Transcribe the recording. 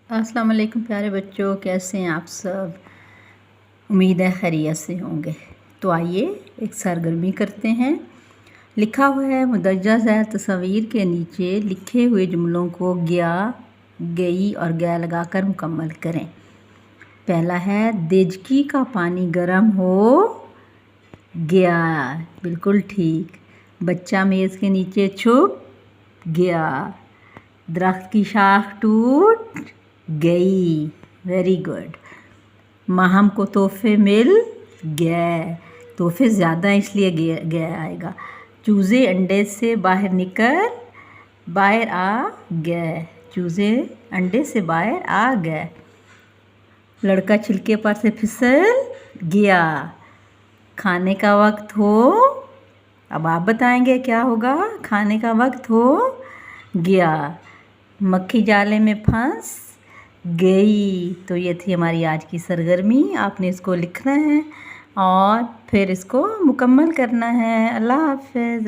अस्सलाम वालेकुम प्यारे बच्चों, कैसे हैं आप सब। उम्मीद है खैरियत से होंगे। तो आइए एक सरगर्मी करते हैं। लिखा हुआ है मुदज्जा ज़ैल तस्वीर के नीचे लिखे हुए जुमलों को गया, गई और गया लगाकर मुकम्मल करें। पहला है देजकी का पानी गर्म हो गया। बिल्कुल ठीक। बच्चा मेज़ के नीचे छुप गया। दरख्त की शाख टूट गई। Very good. माहम को तोहफे मिल गए। तोहफे ज़्यादा इसलिए गया आएगा। चूज़े अंडे से बाहर निकल बाहर आ गए। चूज़े अंडे से बाहर आ गए। लड़का छिलके पर से फिसल गया। खाने का वक्त हो, अब आप बताएंगे क्या होगा। खाने का वक्त हो गया। मक्खी जाले में फंस गई। तो ये थी हमारी आज की सरगर्मी। आपने इसको लिखना है और फिर इसको मुकम्मल करना है। अल्लाह हाफ़िज़।